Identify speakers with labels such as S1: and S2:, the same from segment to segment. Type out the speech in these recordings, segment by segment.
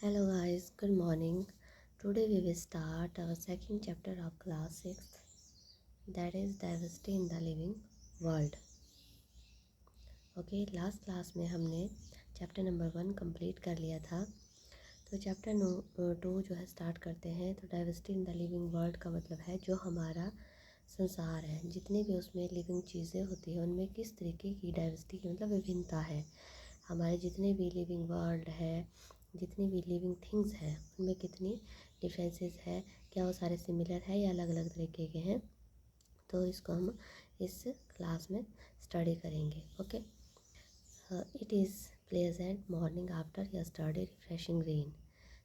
S1: Hello guys, good morning. Today we will start our second chapter of class 6, that is diversity in the living world. Okay, last class में हमने chapter number 1 complete कर लिया था। तो chapter 2 जो है start करते हैं। तो diversity in the living world का मतलब है जो हमारा संसार है, जितनी भी उसमें लिविंग चीज़ें होती हैं उनमें किस तरीके की डाइवर्सिटी की मतलब विभिन्नता है। हमारे जितने भी लिविंग वर्ल्ड है, जितनी भी लिविंग थिंग्स हैं उनमें कितनी डिफरेंसेस है, क्या वो सारे सिमिलर है या अलग अलग तरीके के हैं। तो इसको हम इस क्लास में स्टडी करेंगे। Okay, it is pleasant morning after yesterday refreshing rain.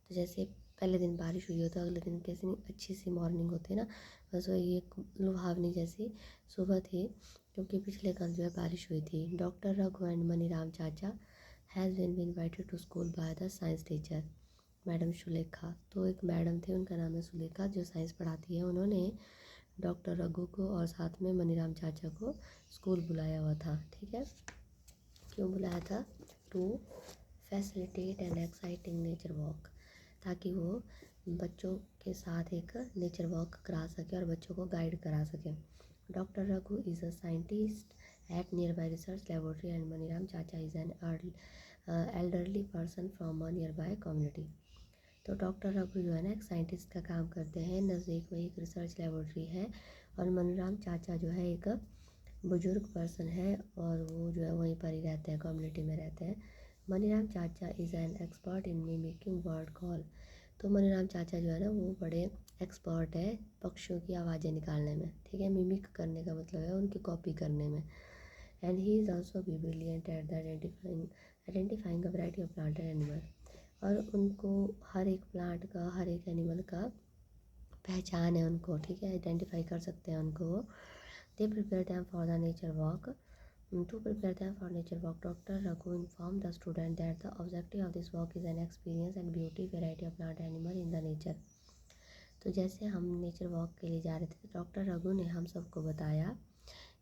S1: तो जैसे पहले दिन बारिश हुई हो तो अगले दिन कैसी अच्छी सी मॉर्निंग होती है ना, बस वही एक लुभावनी जैसी सुबह थी, क्योंकि पिछले कल जो है बारिश हुई थी। डॉक्टर रघु एंड मनीराम चाचा has been invited to school by the science teacher madam Sulekha. तो एक मैडम थे, उनका नाम है सुलेखा, जो साइंस पढ़ाती है। उन्होंने डॉक्टर रघु को और साथ में मनीराम चाचा को स्कूल बुलाया हुआ था। ठीक है, क्यों बुलाया था? To facilitate and exciting nature walk, ताकि वो बच्चों के साथ एक नेचर वॉक करा सके और बच्चों को गाइड करा सके। Doctor Raghu is a scientist at nearby research laboratory and Maniram चाचा is an elderly person from a nearby community. तो डॉक्टर रघु जो है ना एक साइंटिस्ट का काम करते हैं, नज़दीक में एक रिसर्च लेबोरेटरी है, और मनीराम चाचा जो है एक बुजुर्ग पर्सन है और वो जो है वहीं पर ही रहते हैं, कम्युनिटी में रहते हैं। मनीराम चाचा is an expert in mimicking word call. तो मनीराम चाचा जो है ना वो बड़े एक्सपर्ट है पक्षियों की आवाज़ें निकालने में। ठीक है, मिमिक करने का मतलब है उनकी कॉपी करने में। And he is also be brilliant at the identifying a variety of plant and animal. और उनको हर एक प्लांट का, हर एक एनिमल का पहचान है उनको। ठीक है, आइडेंटिफाई कर सकते हैं उनको वो। They prepare them for the nature walk. To prepare them for nature walk, Dr. Raghu informed the student that the objective of this walk is an experience and beauty variety of plant animal in the nature. तो जैसे हम nature walk के लिए जा रहे थे, doctor Raghu ने हम सबको बताया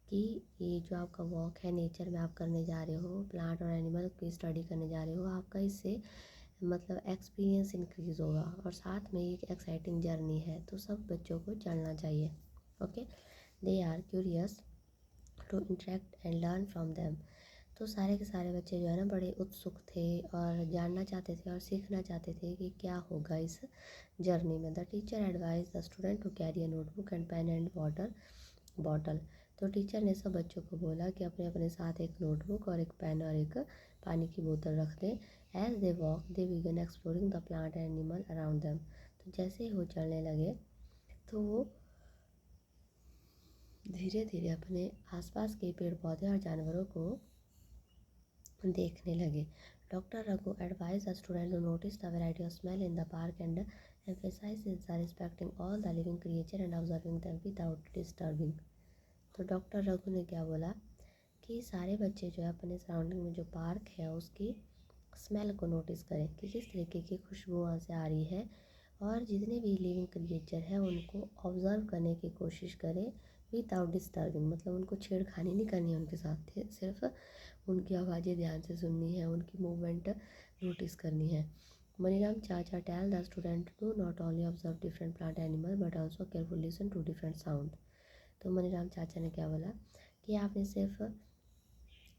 S1: कि ये जो आपका वॉक है नेचर में आप करने जा रहे हो, प्लांट और एनिमल की स्टडी करने जा रहे हो, आपका इससे मतलब एक्सपीरियंस इंक्रीज़ होगा और साथ में एक एक्साइटिंग जर्नी है, तो सब बच्चों को चलना चाहिए। Okay, they are curious to interact and learn from them. तो सारे के सारे बच्चे जो है ना बड़े उत्सुक थे और जानना चाहते थे और सीखना चाहते थे कि क्या होगा इस जर्नी में। The teacher advise the student to carry a notebook and pen and water bottle. तो टीचर ने सब बच्चों को बोला कि अपने अपने साथ एक नोटबुक और एक पेन और एक पानी की बोतल रख दें। As they walk they began exploring the plant and animal around them. तो जैसे ही वो चलने लगे तो वो धीरे धीरे अपने आसपास के पेड़ पौधे और जानवरों को देखने लगे। Doctor Raghu advise the student to notice the variety of smell in the park and emphasizes the respecting all the living creature and observing them without disturbing। तो डॉक्टर रघु ने क्या बोला कि सारे बच्चे जो है अपने सराउंडिंग में जो पार्क है उसकी स्मेल को नोटिस करें कि किस तरीके की खुशबू वहाँ से आ रही है, और जितने भी लिविंग क्रिएचर हैं उनको ऑब्ज़र्व करने की कोशिश करें विदाउट डिस्टर्बिंग। मतलब उनको छेड़खानी नहीं करनी है उनके साथ, सिर्फ उनकी आवाज़ें ध्यान से सुननी है, उनकी मूवमेंट नोटिस करनी है। Maniram chacha tell the student to not only observe different plant animal but also careful listen to different sound. तो मनीराम चाचा ने क्या बोला कि आपने सिर्फ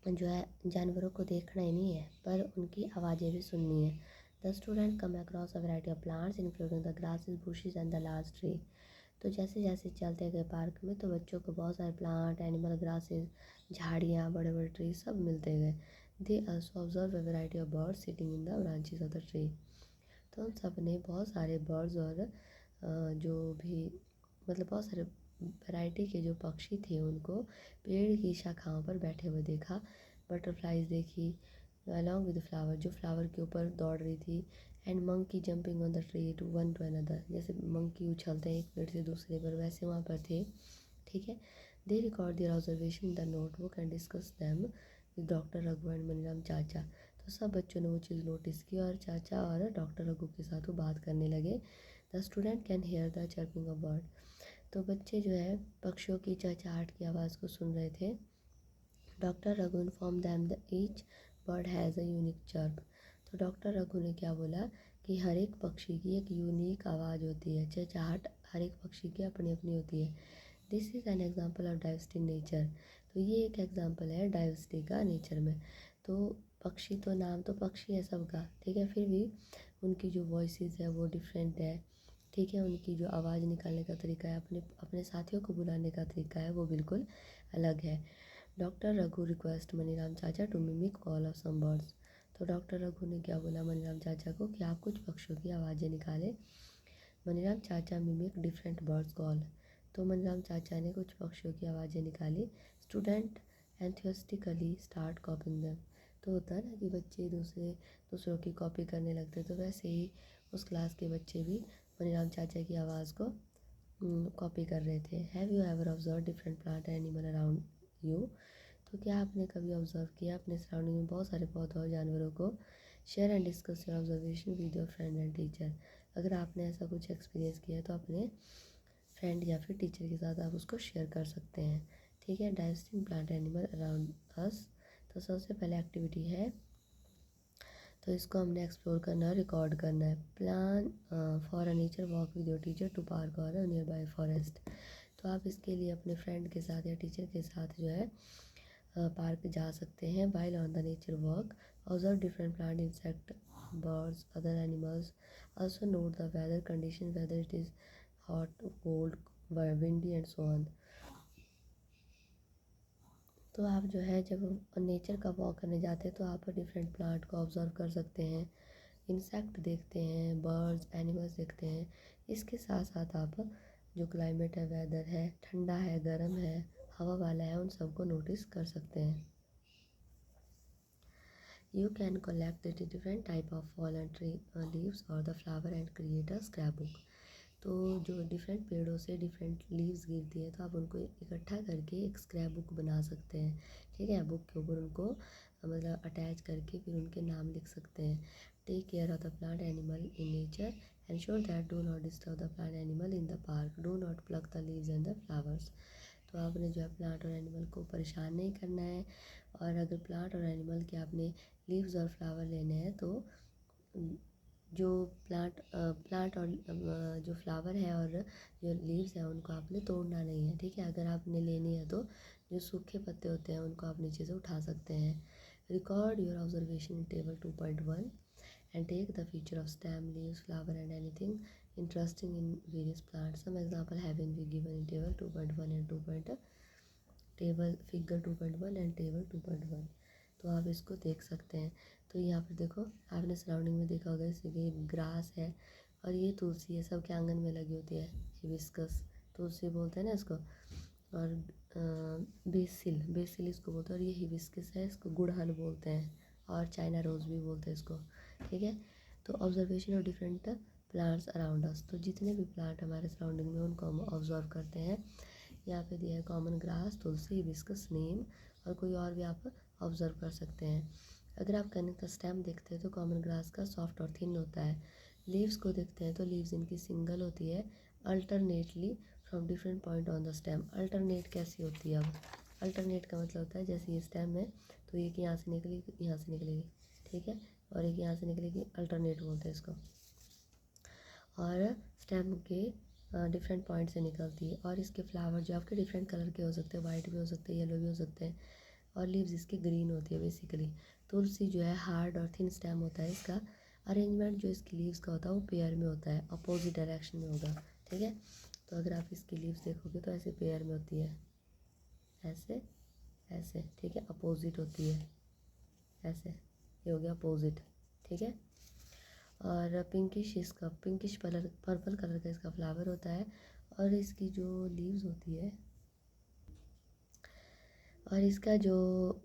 S1: जो है जानवरों को देखना ही नहीं है पर उनकी आवाज़ें भी सुननी है। The student come across a variety of plants including the grasses bushes and the large tree. तो जैसे जैसे चलते गए पार्क में तो बच्चों को बहुत सारे प्लांट, एनिमल, ग्रासेस, झाड़ियाँ, बड़े बड़े ट्री सब मिलते गए। They also observe a variety of birds sitting in the branches of the tree. तो उन सब ने बहुत सारे बर्ड्स और जो भी मतलब बहुत सारे वैरायटी के जो पक्षी थे उनको पेड़ की शाखाओं पर बैठे हुए देखा। बटरफ्लाइज देखी अलॉन्ग विद फ्लावर, जो फ्लावर के ऊपर दौड़ रही थी। And monkey jumping on the tree to one to another, जैसे मंकी उछलते हैं एक पेड़ से दूसरे पर, वैसे वहाँ पर थे। ठीक है, they record their observation in the notebook and discuss them with doctor Raghu and Maniram चाचा। तो सब बच्चों ने वो चीज़ नोटिस की और चाचा और डॉक्टर रघु के साथ वो बात करने लगे। The student can here the chirping of bird. तो बच्चे जो है पक्षियों की चहचहाट की आवाज़ को सुन रहे थे। Doctor Raghu inform them the each bird has a unique chirp. तो डॉक्टर रघु ने क्या बोला कि हर एक पक्षी की एक यूनिक आवाज़ होती है, चहचहाट हर एक पक्षी की अपनी अपनी होती है। This is an example of diversity in nature. तो ये एक एग्जाम्पल है डाइवर्सिटी का नेचर में। तो पक्षी तो नाम तो पक्षी है सबका, ठीक है, फिर भी उनकी जो वॉइसेस है वो डिफरेंट है, ठीक है, उनकी जो आवाज़ निकालने का तरीका है, अपने अपने साथियों को बुलाने का तरीका है, वो बिल्कुल अलग है। Doctor Raghu request Maniram chacha to mimic call of some birds. तो डॉक्टर रघु ने क्या बोला मनीराम चाचा को कि आप कुछ पक्षियों की आवाज़ें निकालें। मनीराम चाचा मिमिक डिफरेंट बर्ड्स कॉल। तो मनीराम चाचा ने कुछ पक्षियों की आवाज़ें निकाली। Student enthusiastically start copying them. तो होता है ना कि बच्चे दूसरों की कॉपी करने लगते, तो वैसे ही उस क्लास के बच्चे भी मनीराम चाचा की आवाज़ को कॉपी कर रहे थे। Have you ever observe different plant animal around you. तो क्या आपने कभी ऑब्जर्व किया अपने सराउंडिंग में बहुत सारे पौधों और जानवरों को। Share and discuss your observation with your friend and teacher. अगर आपने ऐसा कुछ एक्सपीरियंस किया है तो अपने फ्रेंड या फिर टीचर के साथ आप उसको शेयर कर सकते हैं, ठीक है। Diversity in plant animal around us. तो सबसे पहले एक्टिविटी है, तो इसको हमने एक्सप्लोर करना है, रिकॉर्ड करना है। Plan for a nature walk with your teacher to park और नियर बाय फॉरेस्ट। तो आप इसके लिए अपने फ्रेंड के साथ या टीचर के साथ जो है पार्क जा सकते हैं। While on the nature walk observe different plant insect birds other animals. Also note the weather condition whether it is hot cold windy and so on. तो आप जो है जब नेचर का वॉक करने जाते हैं तो आप डिफरेंट प्लांट को ऑब्जर्व कर सकते हैं, इंसेक्ट देखते हैं, बर्ड्स एनिमल्स देखते हैं। इसके साथ साथ आप जो क्लाइमेट है, वेदर है, ठंडा है, गर्म है, हवा वाला है, उन सबको नोटिस कर सकते हैं। You can collect the different type of fallen tree leaves or the flower and create a scrapbook। तो जो डिफरेंट पेड़ों से डिफरेंट लीव्स गिरती है तो आप उनको इकट्ठा करके एक स्क्रैप बुक बना सकते हैं, ठीक है। बुक के ऊपर उनको मतलब अटैच करके फिर उनके नाम लिख सकते हैं। Take care of the plant animal in nature ensure that do not disturb the plant animal in the park do not pluck the leaves and the flowers. तो आपने जो है प्लांट और एनिमल को परेशान नहीं करना है, और अगर प्लांट और एनिमल के आपने लीव्स और फ्लावर लेने हैं तो जो प्लांट और जो फ्लावर है और जो लीव्स हैं उनको आपने तोड़ना नहीं है, ठीक है। अगर आपने लेनी है तो जो सूखे पत्ते होते हैं उनको आप नीचे से उठा सकते हैं। Record your observation in table 2.1 and take the feature of stem, leaves, flower and anything interesting in various plants. Some example having been given in table 2.1 and 2. Table figure 2.1 and table 2.1। तो आप इसको देख सकते हैं। तो यहाँ पर देखो आपने सराउंडिंग में देखा होगा, जैसे कि ग्रास है और ये तुलसी है, सबके आंगन में लगी होती है। हिबिस्कस तुलसी बोलते हैं ना इसको, और बेसिल बेसिल इसको बोलते हैं, और ये हिबिस्कस है, इसको गुड़हल बोलते हैं, और चाइना रोज़ भी बोलते हैं इसको, ठीक है। तो observation of different plants around us. तो जितने भी प्लांट हमारे सराउंडिंग में उनको हम ऑब्जर्व करते हैं। यहाँ पे दिया है कॉमन ग्रास, तुलसी, हिबिस्कस, नीम, और कोई और भी आप ऑब्जर्व कर सकते हैं। अगर आप कनक का स्टेम देखते हैं तो कॉमन ग्रास का सॉफ्ट और थिन होता है। लीव्स को देखते हैं तो लीव्स इनकी सिंगल होती है alternately from different point on the stem. Alternate कैसी होती है? अब अल्टरनेट का मतलब होता है जैसे ये स्टेम है तो एक यहाँ से निकली यहाँ से निकलेगी, ठीक है, और एक यहाँ से निकलेगी, अल्टरनेट बोलते हैं इसको। और स्टेम के डिफरेंट पॉइंट से निकलती है, और इसके फ्लावर जो आपके डिफरेंट कलर के हो सकते हैं, वाइट भी हो सकते हैं, येलो भी हो सकते हैं, और लीव्स इसकी ग्रीन होती है बेसिकली। तुलसी जो है हार्ड और थिन स्टेम होता है, इसका अरेंजमेंट जो इसकी लीव्स का होता है वो पेयर में होता है, अपोजिट डायरेक्शन में होगा, ठीक है। तो अगर आप इसकी लीव्स देखोगे तो ऐसे पेयर में होती है, ऐसे ऐसे, ठीक है, अपोजिट होती है ऐसे, ये हो गया अपोजिट, ठीक है। और पिंकिश इसका पिंकिश पर्पल कलर का इसका फ्लावर होता है, और इसकी जो लीव्स होती है, और इसका जो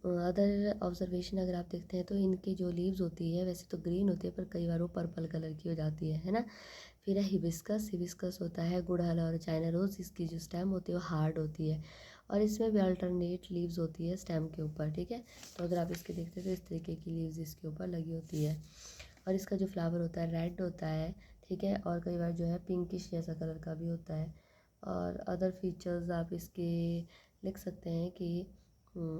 S1: अदर ऑब्जर्वेशन अगर आप देखते हैं तो इनकी जो लीव्स होती है वैसे तो ग्रीन होती है पर कई बार वो पर्पल कलर की हो जाती है ना। फिर है हिबिस्कस, हिबिस्कस होता है गुड़हल और चाइना रोज़, इसकी जो स्टेम होती है वो हार्ड होती है, और इसमें भी अल्टरनेट लीव्स होती है स्टेम के ऊपर, ठीक है। तो अगर आप इसके देखते हैं तो इस तरीके की लीव्स इसके ऊपर लगी होती है, और इसका जो फ्लावर होता है रेड होता है, ठीक है, और कई बार जो है पिंकिश जैसा कलर का भी होता है। और अदर फीचर्स आप इसके लिख सकते हैं कि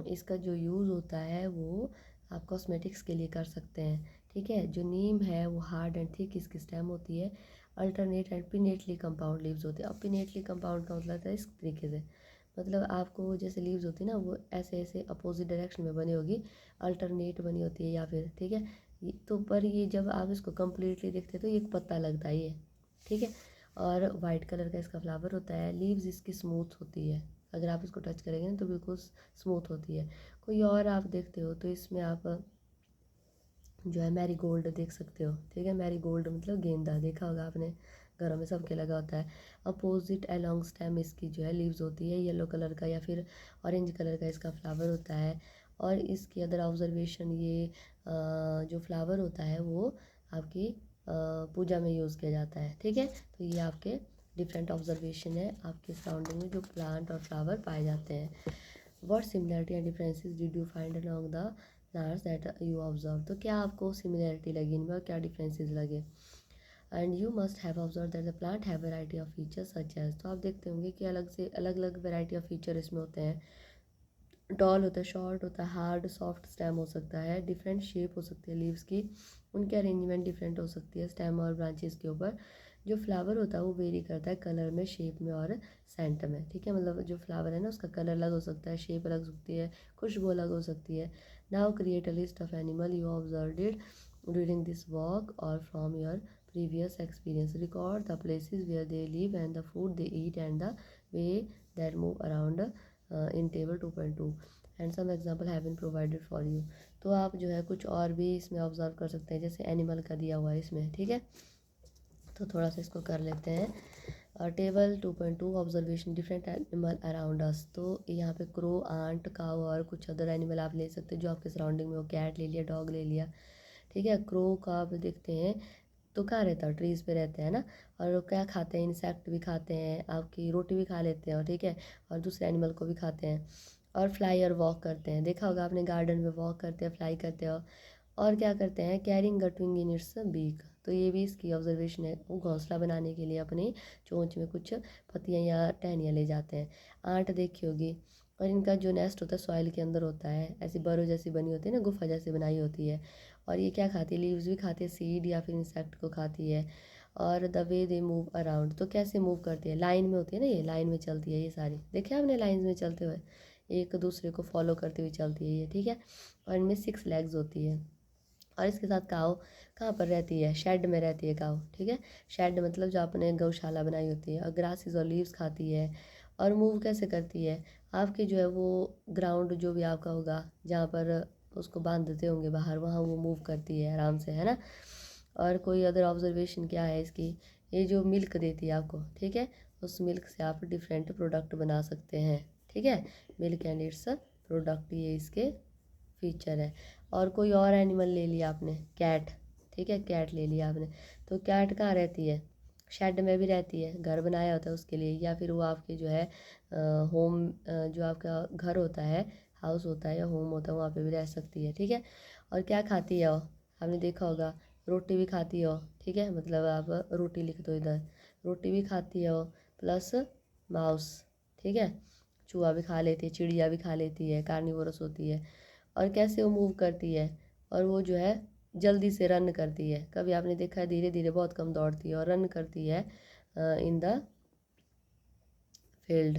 S1: इसका जो यूज़ होता है वो आप कॉस्मेटिक्स के लिए कर सकते हैं, ठीक है। जो नीम है वो हार्ड एंड थिक इसकी स्टेम होती है। Alternate and pinnately compound leaves होती है। अब पिनेटली कंपाउंड का मतलब है इस तरीके से, मतलब आपको जैसे लीव्स होती है ना वो ऐसे ऐसे अपोजिट डायरेक्शन में बनी होगी, अल्टरनेट बनी होती है या फिर, ठीक है। तो पर ये जब आप इसको कम्प्लीटली देखते हैं तो ये एक पत्ता लगता है ये, ठीक है। और वाइट कलर का इसका फ्लावर होता है। लीव्स इसकी स्मूथ होती है, अगर आप इसको टच करेंगे ना तो बिल्कुल स्मूथ होती है। कोई और आप देखते हो तो इसमें आप जो है मैरी गोल्ड देख सकते हो, ठीक है। मैरी गोल्ड मतलब गेंदा, देखा होगा आपने, घरों में सबके लगा होता है। अपोजिट अलोंग स्टेम इसकी जो है लीव्स होती है, येलो कलर का या फिर ऑरेंज कलर का इसका फ्लावर होता है। और इसकी अदर ऑब्जर्वेशन, ये जो फ्लावर होता है वो आपकी पूजा में यूज़ किया जाता है, ठीक है। तो ये आपके डिफरेंट ऑब्जर्वेशन है आपके सराउंडिंग में जो प्लांट और फ्लावर पाए जाते हैं। What similarity and differences did you find along the plants that you observe, तो क्या आपको सिमिलरिटी लगी इनमें और क्या डिफरेंसेस लगे। And you must have observe that the plant have variety of features such as, तो आप देखते होंगे कि अलग से अलग अलग वेराइटी ऑफ फीचर इसमें होते हैं। टॉल होता है, शॉर्ट होता है, हार्ड सॉफ्ट स्टेम हो सकता है, डिफरेंट शेप हो सकती है लीव्स की, उनकी अरेंजमेंट डिफरेंट हो सकती है स्टेम और ब्रांचेस के ऊपर। जो फ्लावर होता है वो वेरी करता है कलर में, शेप में और सेंट में, ठीक है। मतलब जो फ्लावर है ना उसका कलर अलग हो सकता है, शेप अलग हो सकती है, खुशबू अलग हो सकती है। Now create a list of animal you observed it during this walk or from your previous experience. Record the places where they live and the food they eat and the way that move around in table 2.2 and some example have been provided for you. तो आप जो है कुछ और भी इसमें observe कर सकते हैं, जैसे एनिमल का दिया हुआ है इसमें, ठीक है। तो थोड़ा सा इसको कर लेते हैं। Table 2.2 observation different animal around us, तो यहाँ पे क्रो, आंट, काऊ और कुछ अदर एनिमल आप ले सकते हैं जो आपके सराउंडिंग में हो। कैट ले लिया, डॉग ले लिया, ठीक है। क्रो का आप देखते हैं तो कहाँ रहता है, ट्रीज़ पे रहते हैं ना। और वो क्या खाते हैं, इंसेक्ट भी खाते हैं, आपकी रोटी भी खा लेते हैं, और ठीक है, और दूसरे एनिमल को भी खाते हैं। और फ्लाई और वॉक करते हैं, देखा होगा आपने गार्डन में वॉक करते हैं, फ्लाई करते हो। और क्या करते हैं, कैरिंग गटविंग इन इट्स बीक, तो ये भी इसकी ऑब्जर्वेशन है। वो घोंसला बनाने के लिए अपनी चोंच में कुछ पत्तियाँ या टहनियाँ ले जाते हैं। आंट देखी होगी, और इनका जो नेस्ट होता है सॉइल के अंदर होता है, ऐसी बरो जैसी बनी होती है ना, गुफा जैसी बनाई होती है। और ये क्या खाती है, लीव्स भी खाती है, सीड या फिर इंसेक्ट को खाती है। और the way they move around, तो कैसे मूव करती है, लाइन में होती है ना, ये लाइन में चलती है, ये सारी देखे आपने लाइन में चलते हुए, एक दूसरे को फॉलो करते हुए चलती है ये, ठीक है। और इनमें 6 लेग्स होती है। और इसके साथ काऊ कहाँ पर रहती है, शेड में रहती है काऊ, ठीक है। शेड मतलब जो आपने गौशाला बनाई होती है। और ग्रासेस और लीव्स खाती है। और मूव कैसे करती है, आपकी जो है वो ग्राउंड जो भी आपका होगा जहाँ पर उसको बांधते होंगे बाहर, वहाँ वो मूव करती है आराम से, है ना। और कोई अदर ऑब्जर्वेशन क्या है इसकी, ये जो मिल्क देती है आपको, ठीक है, उस मिल्क से आप डिफरेंट प्रोडक्ट बना सकते हैं, ठीक है। मिल्क एंड इट्स प्रोडक्ट, ये इसके फीचर है। और कोई और एनिमल ले लिया आपने, कैट, ठीक है, कैट ले लिया आपने। तो कैट कहाँ रहती है, शेड में भी रहती है, घर बनाया होता है उसके लिए, या फिर वो आपके जो है होम, जो आपका घर होता है, हाउस होता है या होम होता है, वहाँ पे भी रह सकती है, ठीक है। और क्या खाती है वो, आपने देखा होगा, रोटी भी खाती है वो, ठीक है। मतलब आप रोटी लिख दो इधर, रोटी भी खाती है वो, प्लस माउस, ठीक है, चूहा भी खा लेती है, चिड़िया भी खा लेती है, कार्निवोरस होती है। और कैसे वो मूव करती है, और वो जो है जल्दी से रन करती है, कभी आपने देखा है धीरे धीरे बहुत कम दौड़ती है, और रन करती है इन द फील्ड,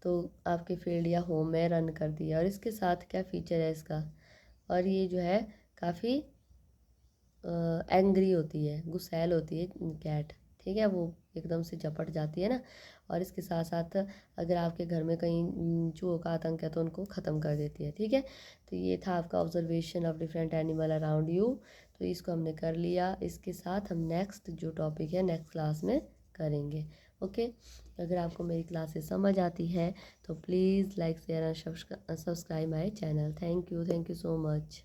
S1: तो आपके फील्ड या होम में रन करती है। और इसके साथ क्या फीचर है इसका, और ये जो है काफ़ी एंग्री होती है, गुस्सैल होती है कैट, ठीक है, वो एकदम से झपट जाती है ना। और इसके साथ साथ अगर आपके घर में कहीं चूहों का आतंक है तो उनको ख़त्म कर देती है, ठीक है। तो ये था आपका observation of different animal around you, तो इसको हमने कर लिया। इसके साथ हम नेक्स्ट जो टॉपिक है नेक्स्ट क्लास में करेंगे, ओके। अगर आपको मेरी क्लासेस समझ आती है तो please like share and subscribe my channel. Thank you so much.